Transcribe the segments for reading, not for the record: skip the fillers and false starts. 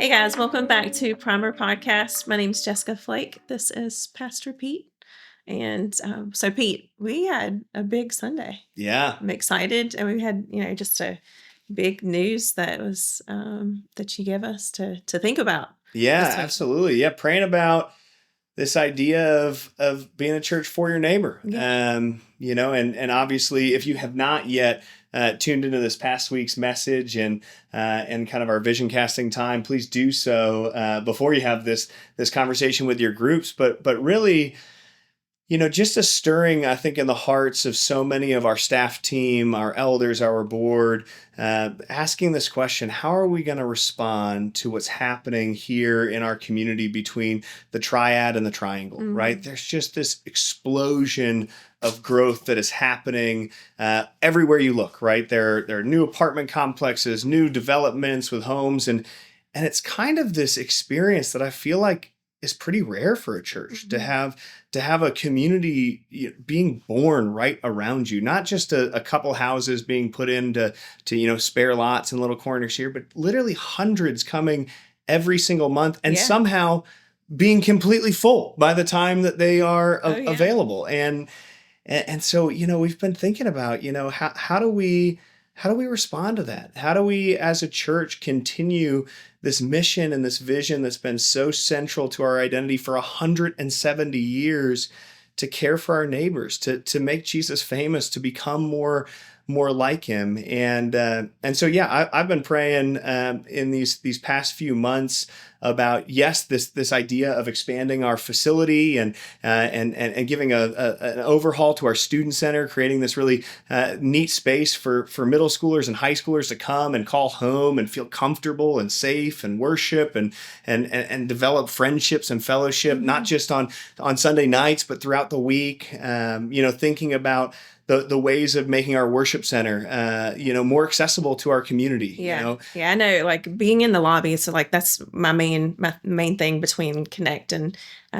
Hey guys, welcome back to Primer Podcast. My name is Jessica Flake. This is Pastor Pete. And so, Pete, we had a big Sunday. Yeah. I'm excited. And we had, just a big news that was that you gave us to think about. Yeah, this week. absolutely. Yeah, praying about this idea of being a church for your neighbor. Yeah. And obviously, if you have not yet tuned into this past week's message and kind of our vision casting time, please do so before you have this conversation with your groups. But really, just a stirring, I think, in the hearts of so many of our staff team, our elders, our board, asking this question: how are we going to respond to what's happening here in our community between the triad and the triangle, Mm-hmm. right? There's just this explosion of growth that is happening everywhere you look, right? There are new apartment complexes, new developments with homes, and it's kind of this experience that I feel like is pretty rare for a church to have a community being born right around you, not just a couple houses being put into spare lots and little corners here, but literally hundreds coming every single month and somehow being completely full by the time that they are available. And so, we've been thinking about, how do we respond to that? How do we as a church continue this mission and this vision that's been so central to our identity for 170 years to care for our neighbors, to make Jesus famous, to become more like him? And so, I've been praying in these past few months about, this idea of expanding our facility and giving an overhaul to our student center, creating this really neat space for middle schoolers and high schoolers to come and call home and feel comfortable and safe and worship and develop friendships and fellowship, not just on Sunday nights, but throughout the week. Thinking about the ways of making our worship center, more accessible to our community. Yeah, I know. Like being in the lobby, so like that's my main thing between Connect and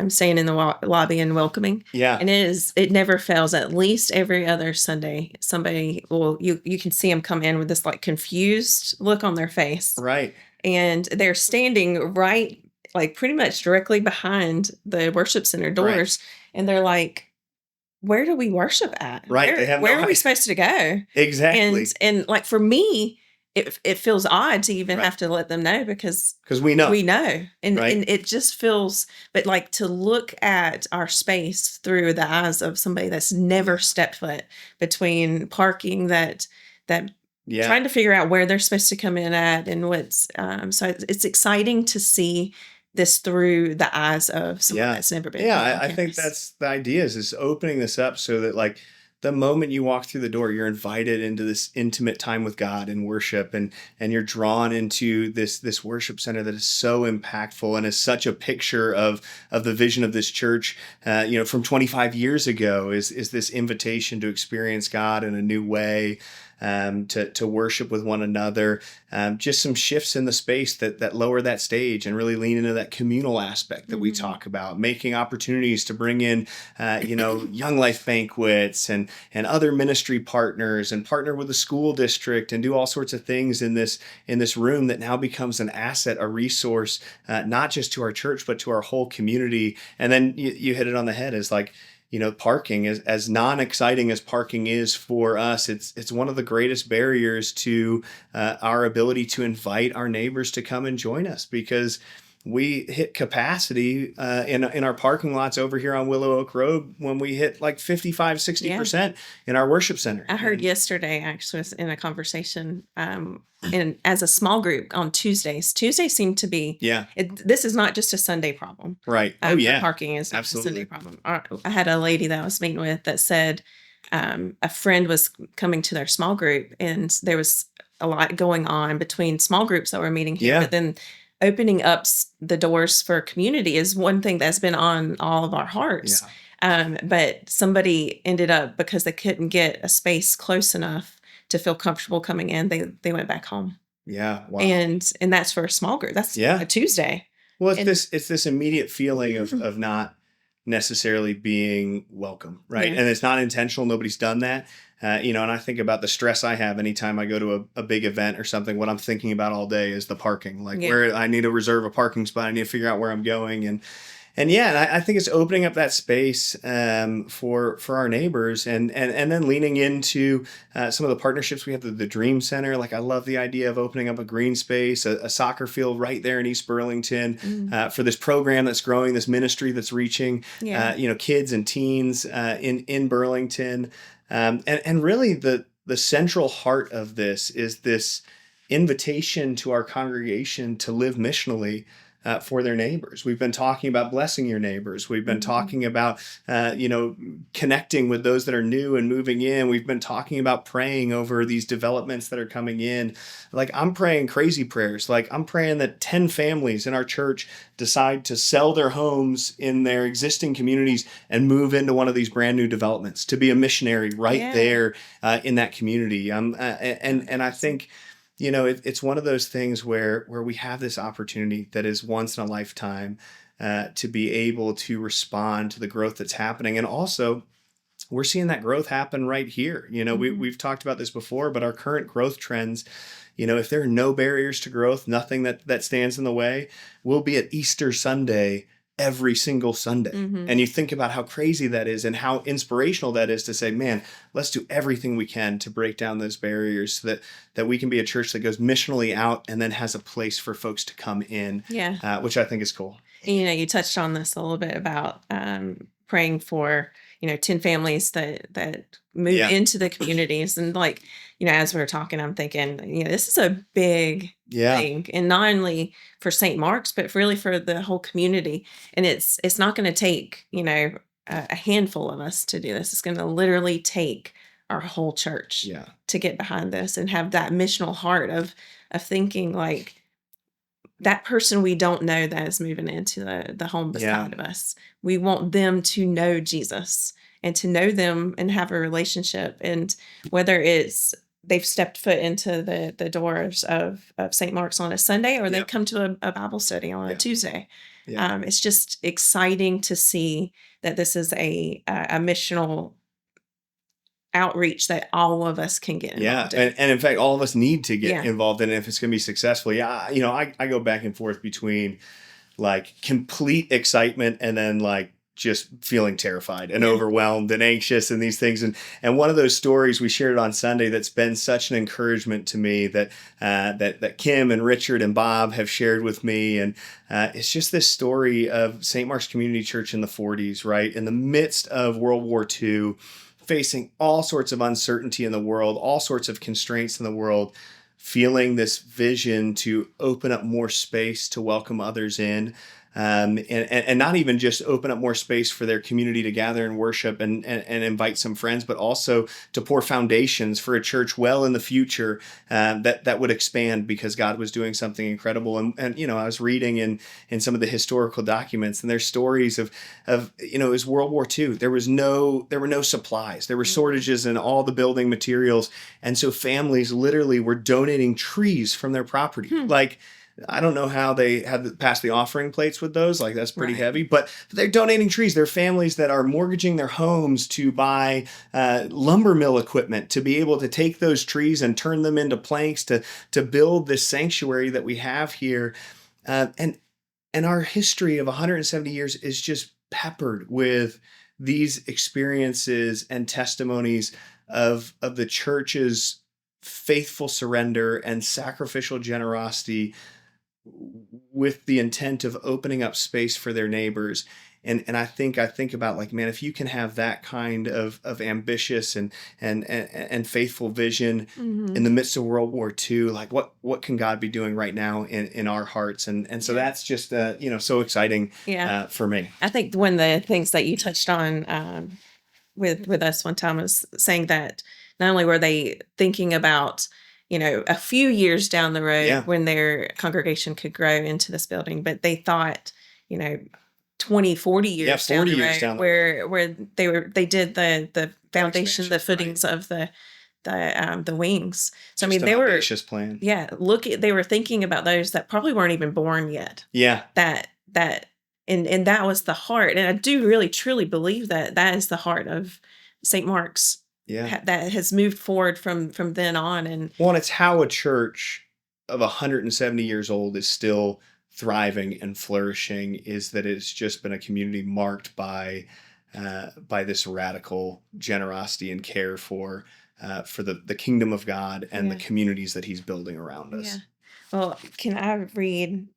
staying in the lobby and welcoming. Yeah, and it never fails. At least every other Sunday, somebody you can see them come in with this like confused look on their face, right? And they're standing right, like pretty much directly behind the worship center doors, and they're like, where do we worship at? Right. Where are we supposed to go? Exactly. And like for me, it feels odd to even have to let them know because we know. And it just feels, but like to look at our space through the eyes of somebody that's never stepped foot between parking that trying to figure out where they're supposed to come in at and what's so it's exciting to see this through the eyes of someone that's never been. I think that's the idea, is opening this up so that like the moment you walk through the door, you're invited into this intimate time with God and worship, and you're drawn into this worship center that is so impactful and is such a picture of the vision of this church, from 25 years ago, is this invitation to experience God in a new way. To worship with one another, just some shifts in the space that lower that stage and really lean into that communal aspect that we talk about, making opportunities to bring in, young life banquets and other ministry partners, and partner with the school district and do all sorts of things in this room that now becomes an asset, a resource, not just to our church, but to our whole community. And then you hit it on the head, is like, parking, is as non-exciting as parking is for us. It's one of the greatest barriers to our ability to invite our neighbors to come and join us, because we hit capacity in our parking lots over here on Willow Oak Road when we hit like 55, 60% in our worship center. I heard yesterday, actually, was in a conversation as a small group on Tuesdays. Tuesdays seem to be, this is not just a Sunday problem. Right. Parking is absolutely a Sunday problem. I had a lady that I was meeting with that said a friend was coming to their small group, and there was a lot going on between small groups that were meeting here. But then opening up the doors for community is one thing that's been on all of our hearts. But somebody ended up, because they couldn't get a space close enough to feel comfortable coming in, they went back home. Yeah. Wow. And that's for a small group. That's a Tuesday. Well, it's this immediate feeling of not necessarily being welcome, right? Yeah. And it's not intentional. Nobody's done that. And I think about the stress I have anytime I go to a big event or something. What I'm thinking about all day is the parking, like Yeah. where I need to reserve a parking spot. I need to figure out where I'm going. And I think it's opening up that space for our neighbors, and then leaning into some of the partnerships we have. The Dream Center, like I love the idea of opening up a green space, a soccer field right there in East Burlington for this program that's growing, this ministry that's reaching Yeah. kids and teens in Burlington, and really the central heart of this is this invitation to our congregation to live missionally for their neighbors. We've been talking about blessing your neighbors. We've been talking about, connecting with those that are new and moving in. We've been talking about praying over these developments that are coming in. Like I'm praying crazy prayers. Like I'm praying that 10 families in our church decide to sell their homes in their existing communities and move into one of these brand new developments to be a missionary right there in that community. And I think, it's one of those things where we have this opportunity that is once in a lifetime to be able to respond to the growth that's happening. And also, we're seeing that growth happen right here. We've talked about this before, but our current growth trends, if there are no barriers to growth, nothing that stands in the way, we'll be at Easter Sunday every single Sunday. And you think about how crazy that is and how inspirational that is to say, man, let's do everything we can to break down those barriers so that we can be a church that goes missionally out and then has a place for folks to come in, which I think is cool. You touched on this a little bit about praying for 10 families that move into the communities, and as we were talking, I'm thinking this is a big thing, and not only for St. Mark's but really for the whole community. And it's not going to take a handful of us to do this. It's going to literally take our whole church to get behind this and have that missional heart of thinking like that person we don't know that is moving into the home beside of us. We want them to know Jesus and to know them and have a relationship. And whether it's they've stepped foot into the doors of St. Mark's on a Sunday, or they've come to a Bible study on a Tuesday. It's just exciting to see that this is a missional outreach that all of us can get involved in. And in fact, all of us need to get involved in it if it's going to be successful. I go back and forth between like complete excitement and then like just feeling terrified and overwhelmed and anxious and these things. And one of those stories we shared on Sunday that's been such an encouragement to me that Kim and Richard and Bob have shared with me. And it's just this story of St. Mark's Community Church in the 40s, right? In the midst of World War II, facing all sorts of uncertainty in the world, all sorts of constraints in the world, feeling this vision to open up more space to welcome others in, and not even just open up more space for their community to gather and worship and invite some friends, but also to pour foundations for a church well in the future that would expand because God was doing something incredible. And I was reading in some of the historical documents, and there's stories of it was World War II. There were no supplies. There were shortages in all the building materials, and so families literally were donating trees from their property. Like, I don't know how they had to pass the offering plates with those. Like, that's pretty heavy. But they're donating trees. They're families that are mortgaging their homes to buy lumber mill equipment to be able to take those trees and turn them into planks to build this sanctuary that we have here. And our history of 170 years is just peppered with these experiences and testimonies of the church's faithful surrender and sacrificial generosity with the intent of opening up space for their neighbors. And I think about, like, man, if you can have that kind of ambitious and faithful vision in the midst of World War II, like what can God be doing right now in our hearts? And so that's just so exciting for me. I think one of the things that you touched on with us one time was saying that not only were they thinking about a few years down the road when their congregation could grow into this building, but they thought 20, 40 years 40 down the years road, down the where they did the foundation, the footings of the wings. So Just they an were ambitious plan. they were thinking about those that probably weren't even born yet. Yeah. That And that was the heart. And I do really truly believe that that is the heart of St. Mark's. Yeah. That has moved forward from then on. And Well, and it's how a church of 170 years old is still thriving and flourishing, is that it's just been a community marked by this radical generosity and care for the kingdom of God and the communities that He's building around us. Yeah. Well, can I read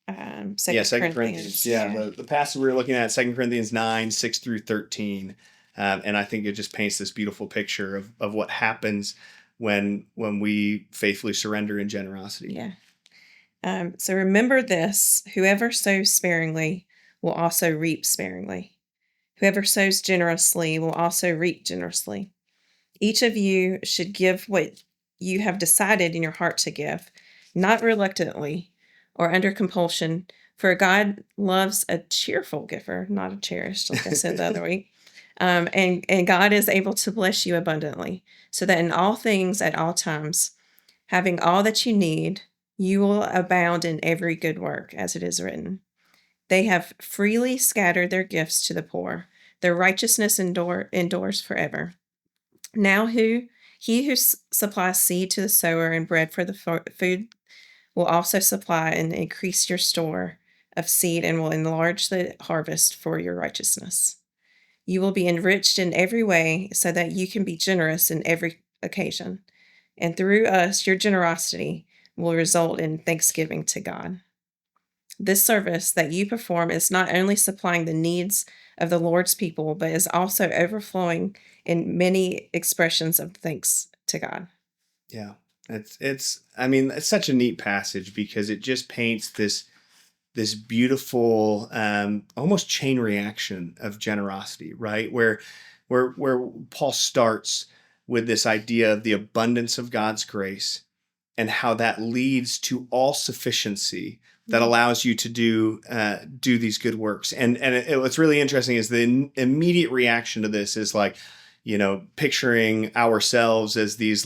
Yeah, Second Second Corinthians? Corinthians. Yeah, the passage we were looking at, 2 Corinthians 9, 6 through 13. And I think it just paints this beautiful picture of what happens when we faithfully surrender in generosity. Yeah. So remember this: whoever sows sparingly will also reap sparingly. Whoever sows generously will also reap generously. Each of you should give what you have decided in your heart to give, not reluctantly or under compulsion, for God loves a cheerful giver, not a cherished, like I said the other week. And God is able to bless you abundantly, so that in all things at all times, having all that you need, you will abound in every good work, as it is written. They have freely scattered their gifts to the poor. Their righteousness endures forever. Now he who supplies seed to the sower and bread for the food will also supply and increase your store of seed and will enlarge the harvest for your righteousness. You will be enriched in every way so that you can be generous in every occasion. And through us, your generosity will result in thanksgiving to God. This service that you perform is not only supplying the needs of the Lord's people, but is also overflowing in many expressions of thanks to God. Yeah. It's such a neat passage because it just paints this beautiful almost chain reaction of generosity, right? Where Paul starts with this idea of the abundance of God's grace and how that leads to all sufficiency that allows you to do these good works. And what's really interesting is the immediate reaction to this is like, picturing ourselves as these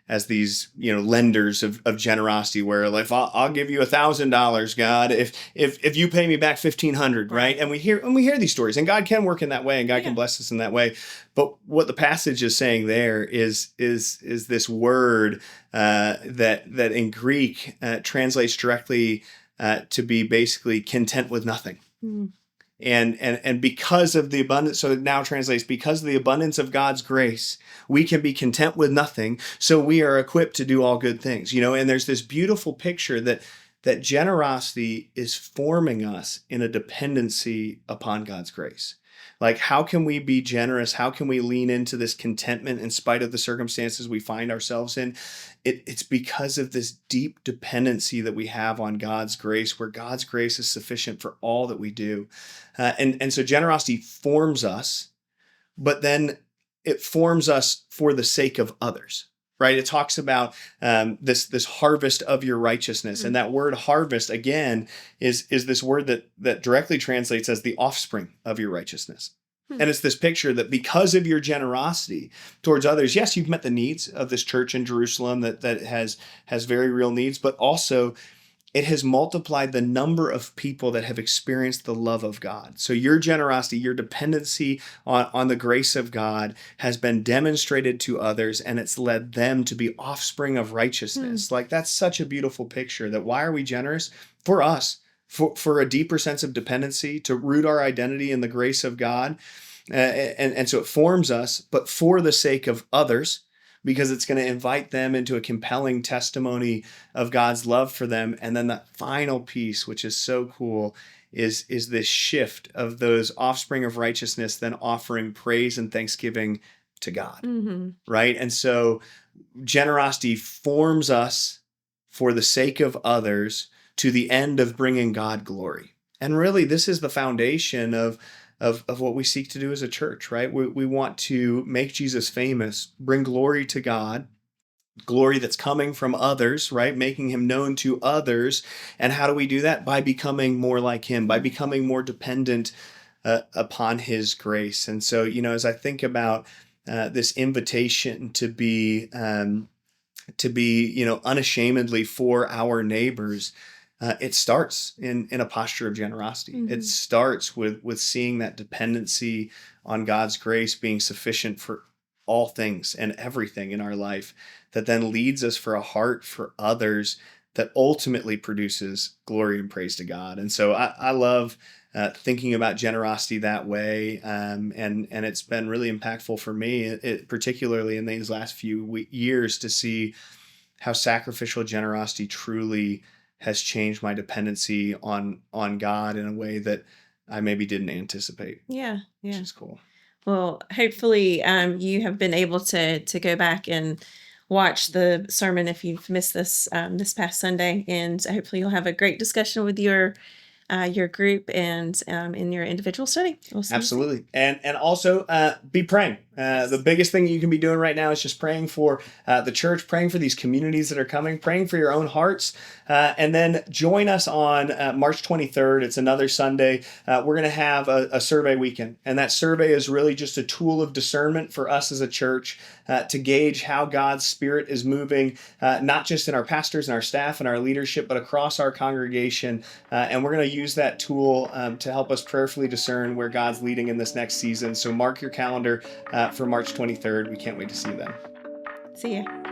lenders of generosity, where like I'll give you $1,000, God, if you pay me back 1,500, right? And we hear these stories, and God can work in that way, and God can bless us in that way. But what the passage is saying there is this word that in Greek translates directly to be basically content with nothing. Mm. And because of the abundance, so it now translates, because of the abundance of God's grace, we can be content with nothing. So we are equipped to do all good things, and there's this beautiful picture that generosity is forming us in a dependency upon God's grace. Like, how can we be generous? How can we lean into this contentment in spite of the circumstances we find ourselves in? It's because of this deep dependency that we have on God's grace, where God's grace is sufficient for all that we do. And so generosity forms us, but then it forms us for the sake of others. Right? It talks about this harvest of your righteousness. Mm-hmm. And that word harvest, again, is this word that directly translates as the offspring of your righteousness. Mm-hmm. And it's this picture that because of your generosity towards others, yes, you've met the needs of this church in Jerusalem that has very real needs, but also it has multiplied the number of people that have experienced the love of God. So your generosity, your dependency on the grace of God has been demonstrated to others, and it's led them to be offspring of righteousness. Like, that's such a beautiful picture. That why are we generous? For us, for a deeper sense of dependency, to root our identity in the grace of God. And so it forms us, but for the sake of others, because it's going to invite them into a compelling testimony of God's love for them. And then the final piece, which is so cool, is this shift of those offspring of righteousness then offering praise and thanksgiving to God. Mm-hmm. Right? And so generosity forms us for the sake of others to the end of bringing God glory. And really, this is the foundation of what we seek to do as a church, right? We want to make Jesus famous, bring glory to God, glory that's coming from others, right? Making him known to others. And how do we do that? By becoming more like him, by becoming more dependent upon his grace. And so, as I think about this invitation to be unashamedly for our neighbors, it starts in a posture of generosity. It starts with seeing that dependency on God's grace being sufficient for all things and everything in our life, that then leads us for a heart for others that ultimately produces glory and praise to God. And so I love thinking about generosity that way, and it's been really impactful for me, particularly in these last few years, to see how sacrificial generosity truly has changed my dependency on God in a way that I maybe didn't anticipate, Yeah, which yeah. is cool. Well, hopefully, you have been able to go back and watch the sermon if you've missed this this past Sunday, and hopefully you'll have a great discussion with your group and in your individual study. We'll see you soon. Absolutely. And also be praying. The Yes. biggest thing you can be doing right now is just praying for the church, praying for these communities that are coming, praying for your own hearts. And then join us on March 23rd. It's another Sunday. We're going to have a survey weekend. And that survey is really just a tool of discernment for us as a church to gauge how God's Spirit is moving, not just in our pastors and our staff and our leadership, but across our congregation. And we're going to use that tool to help us prayerfully discern where God's leading in this next season. So mark your calendar for March 23rd. We can't wait to see you then. See ya.